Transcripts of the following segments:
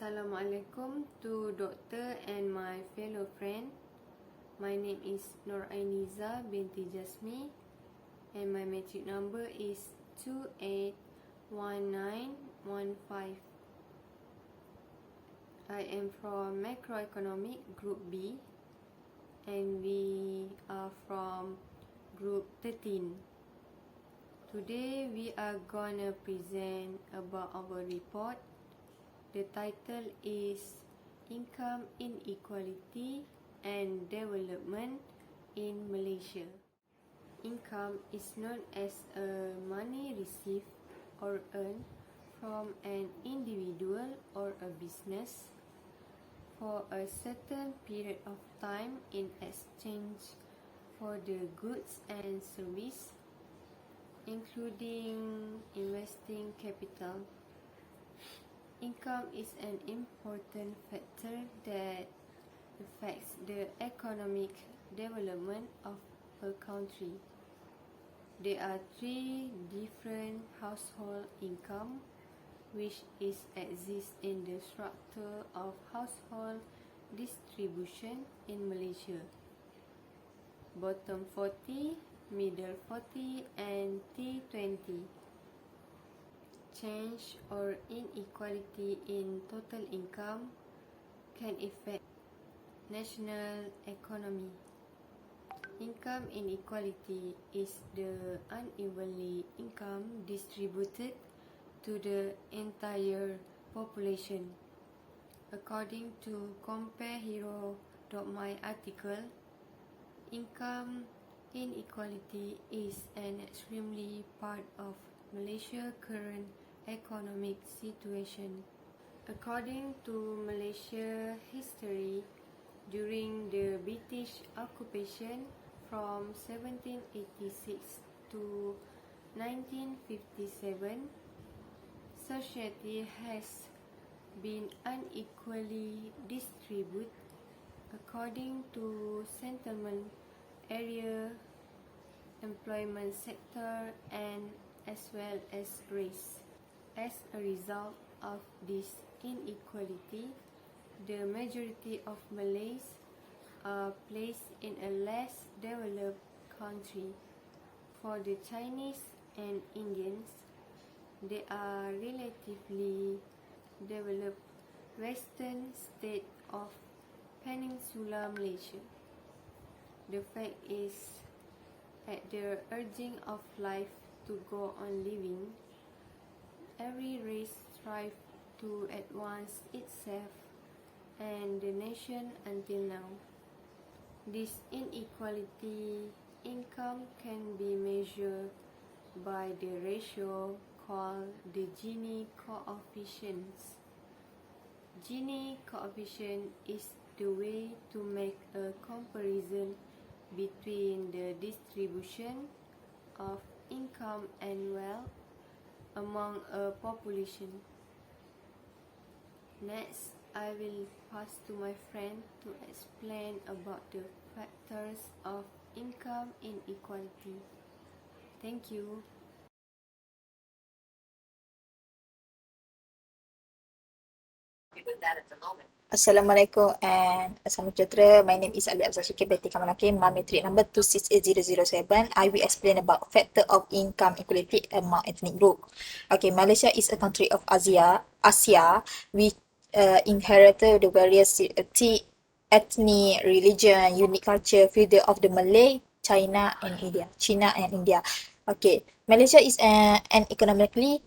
Assalamualaikum to doctor and my fellow friend. My name is Nur Ainiza binti Jasmi and my matric number is 281915. I am from macroeconomic group B and we are from group 13. Today we are gonna present about our report. The title is Income Inequality and Development in Malaysia. Income is known as a money received or earned from an individual or a business for a certain period of time in exchange for the goods and service, including investing capital. Income is an important factor that affects the economic development of a country. There are three different household income which exist in the structure of household distribution in Malaysia. Bottom 40, middle 40 and T20. Change or inequality in total income can affect national economy. Income inequality is the unevenly income distributed to the entire population. According to CompareHero.my article, income inequality is an extremely part of Malaysia's current economic situation. According to Malaysia history, during the British occupation from 1786 to 1957, society has been unequally distributed according to settlement area, employment sector, and as well as race. As a result of this inequality, the majority of Malays are placed in a less developed country. For the Chinese and Indians, they are relatively developed western state of Peninsular Malaysia. The fact is, at the urging of life to go on living, every race strives to advance itself and the nation until now. This inequality income can be measured by the ratio called the Gini coefficient. Gini coefficient is the way to make a comparison between the distribution of income and wealth among a population. Next, I will pass to my friend to explain about the factors of income inequality. Thank you. Assalamualaikum and Assalamualaikum sejahtera. My name is Ali Abzal Syakir binti Kamal Hakim. My matric number 268007. I will explain about factor of income equality among ethnic group. Okay, Malaysia is a country of Asia which inherited the various ethnic, religion, unique culture, feeder of the Malay, China and India. Okay, Malaysia is an economically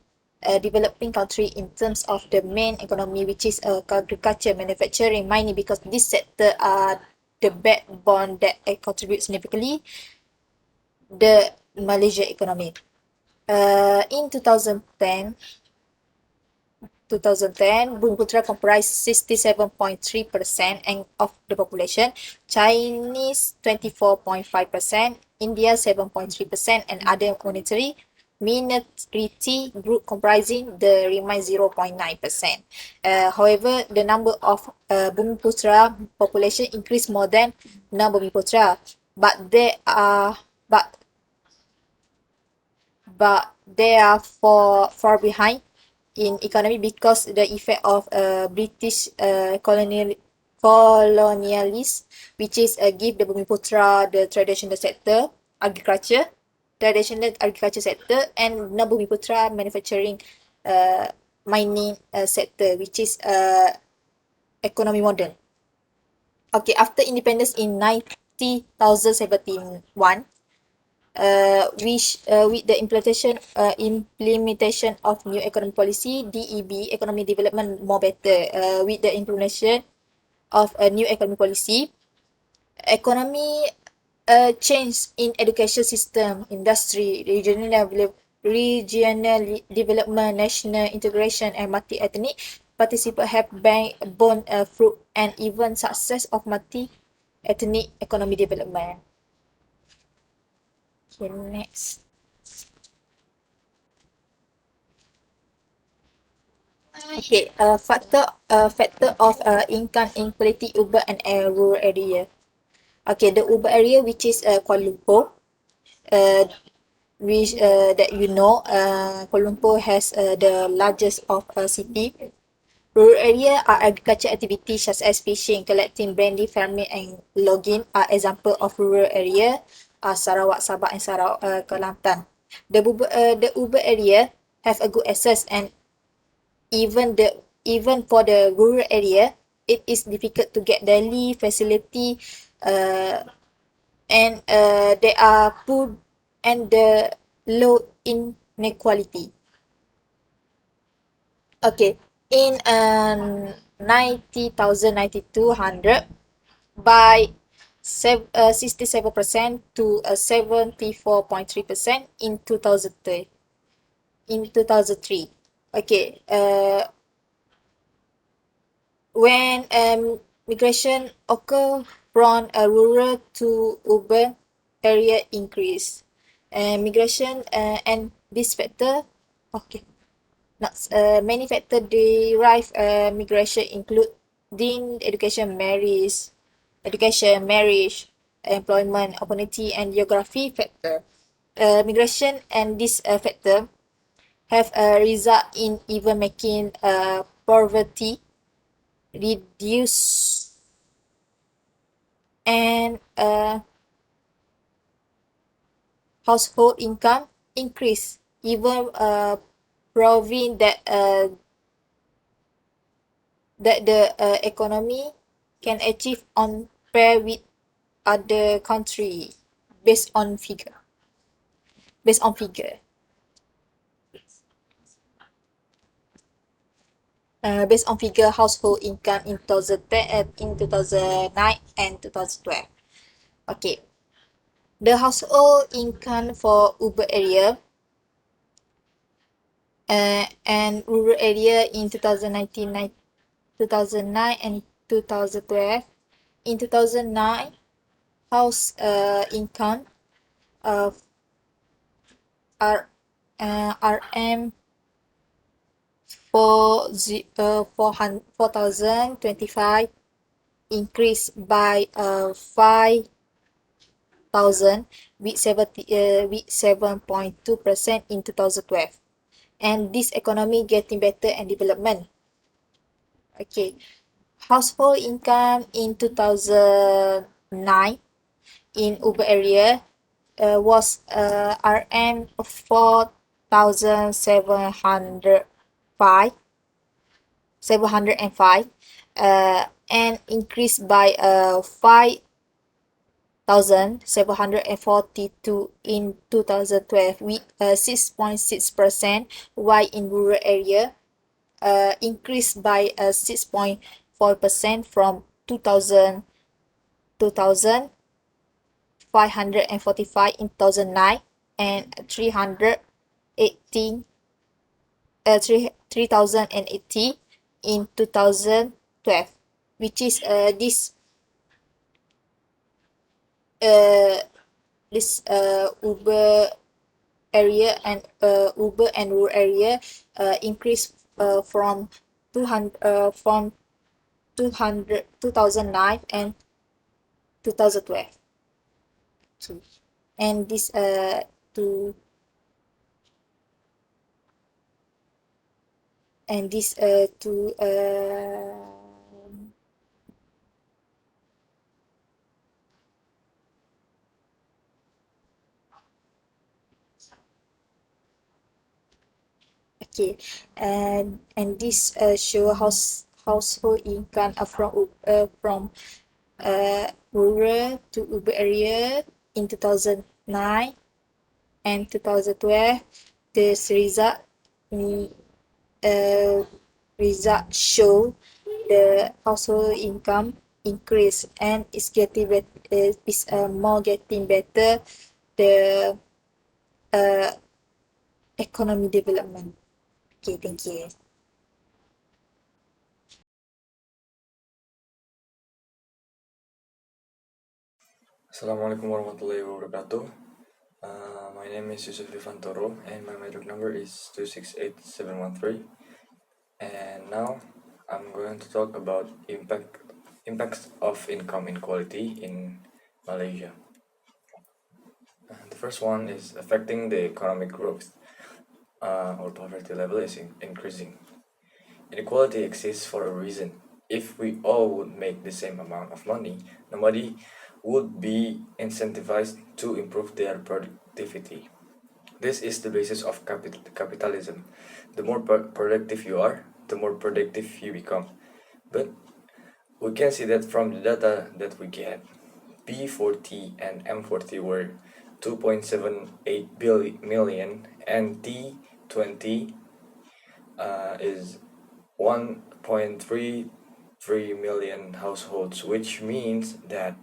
developing country in terms of the main economy, which is agriculture, manufacturing, mining, because this sector are the backbone that contribute significantly the Malaysia economy. In 2010, Bumiputera comprised 67.3% of the population, Chinese 24.5%, India 7.3%, and other monetary minority group comprising the remaining 0.9%. However, the number of Bumiputera population increased more than non-Bumiputera, but they are far behind in economy because the effect of British colonialists, which is give the Bumiputra the traditional sector, agriculture, traditional agriculture sector, and non-Bumiputra manufacturing, mining sector, which is economy modern. Okay, after independence in 1971, with the implementation of new economic policy, DEB, economic development more better, with the implementation of a new economic policy, economy change in education system, industry, regional development, national integration, and multi-ethnic participate have borne fruit and even success of multi-ethnic economy development. Okay, next. Okay, factor of income inequality urban and rural area. Okay, the urban area, which is Kuala Lumpur, which that you know, Kuala Lumpur has the largest of city. Rural area are agriculture activities such as fishing, collecting, branding, farming, and logging are example of rural area. Sarawak, Sabah, and Sarawak, Kelantan. The urban area have a good access, and even for the rural area, it is difficult to get daily facility, and they are poor and the low inequality. Okay, in 90,200 by 67% to 74.3% in 2003. In 2003. Okay, when migration occur from a rural to urban area increase, migration and this factor, okay, not many factor derive migration include education, marriage, employment opportunity, and geography factor. Migration and this factor have a result in even making poverty reduce and household income increase, even proving that the economy can achieve on par with other country based on figure. Based on figure. Based on figure household income in 2010, in 2009 and 2012. Okay. The household income for urban area and rural area in 2019, 2009 and 2012. In 2009, house income of RM 4,025 increased by 5,000 with 7.2% in 2012, and this economy getting better and development. Okay, household income in 2009 in urban area was RM 4,705 and increased by 5,742 in 2012 with 6.6%, while in rural area increased by 6.4% from 2,545 in 2009 and 3,080 in 2012, which is this urban area and urban and rural area increased from 2009 and 2012. And this to and this to okay, and this show household income from rural to urban area in 2009 and 2012. This mm, uh, result show the household income increase and is more getting better the uh, economy development. Okay, thank you. Assalamualaikum warahmatullahi wabarakatuh. My name is Yusuf Devantoro and my metric number is 268713. And now I'm going to talk about impacts of income inequality in Malaysia. The first one is affecting the economic growth. Our poverty level is increasing. Inequality exists for a reason. If we all would make the same amount of money, nobody would be incentivized to improve their productivity. This is the basis of capitalism. The more productive you are, the more productive you become. But we can see that from the data that we get, B40 and M40 were 2.78 million and T20 is 1.33 million households, which means that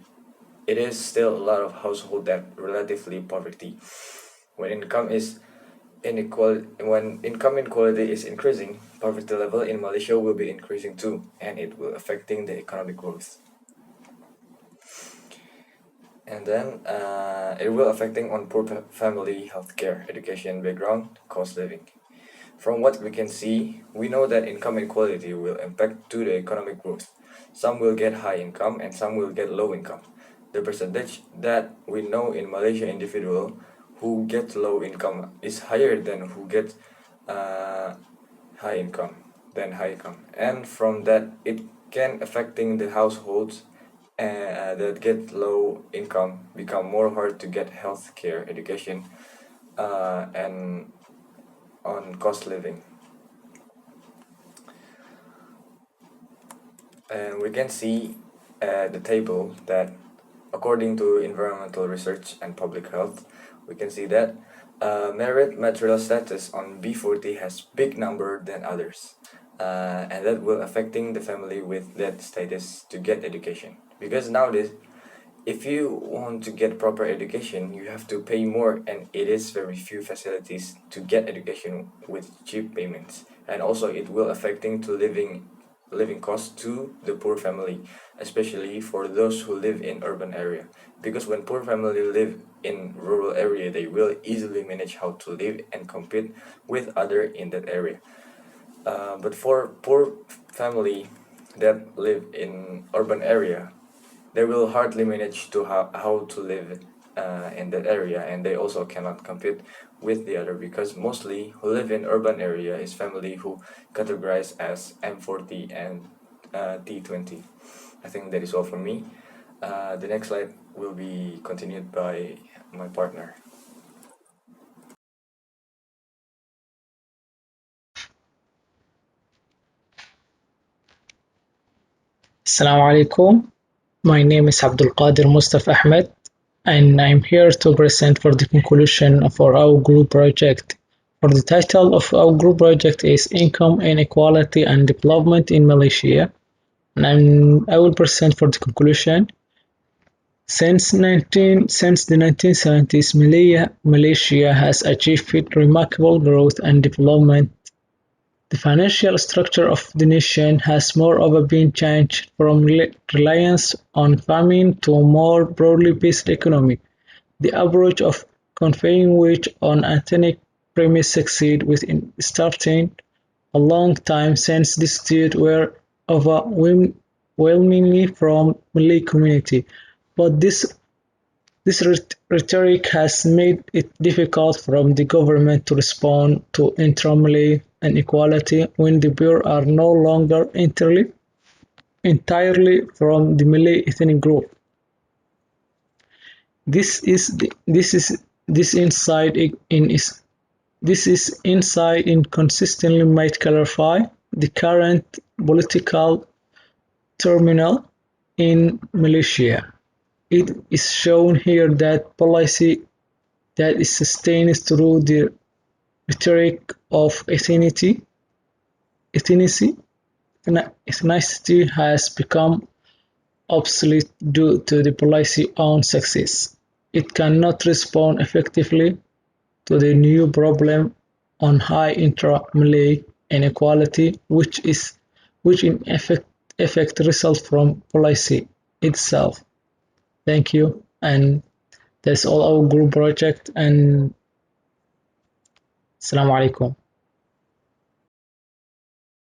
it is still a lot of households that relatively poverty. When income inequality is increasing, poverty level in Malaysia will be increasing too, and it will affecting the economic growth. And then it will affecting on poor family, healthcare, education, background, cost living. From what we can see, we know that income inequality will impact to the economic growth. Some will get high income and some will get low income. The percentage that we know in Malaysia individual who get low income is higher than who get high income and from that it can affecting the households that get low income become more hard to get health care, education, and on cost living. And we can see the table that according to environmental research and public health, we can see that merit material status on B40 has big number than others, and that will affecting the family with that status to get education. Because nowadays, if you want to get proper education, you have to pay more, and it is very few facilities to get education with cheap payments. And also, it will affecting to living costs to the poor family, especially for those who live in urban area. Because when poor family live in rural area, they will easily manage how to live and compete with other in that area. But for poor family that live in urban area, they will hardly manage to how to live in that area, and they also cannot compete with the other because mostly who live in urban area is family who categorize as M40 and T20. I think that is all from me. The next slide will be continued by my partner. Assalamu alaikum. My name is Abdul Qadir Mustafa Ahmed, and I'm here to present for the conclusion of our group project. For the title of our group project is Income Inequality and Development in Malaysia, and I will present for the conclusion. Since the 1970s, Malaysia has achieved remarkable growth and development. The financial structure of the nation has moreover been changed from reliance on farming to a more broadly based economy. The approach of conveying weight on ethnic premise succeeded within starting a long time since the state were overwhelmingly from Malay community. But this This rhetoric has made it difficult for the government to respond to intra-Malay inequality when the poor are no longer entirely from the Malay ethnic group. This is this insight inconsistently might clarify the current political turmoil in Malaysia. It is shown here that policy that is sustained through the rhetoric of ethnicity has become obsolete due to the policy's own success. It cannot respond effectively to the new problem on high intra-Malay inequality, which in effect results from policy itself. Thank you, and that's all our group project. And Assalamu alaikum.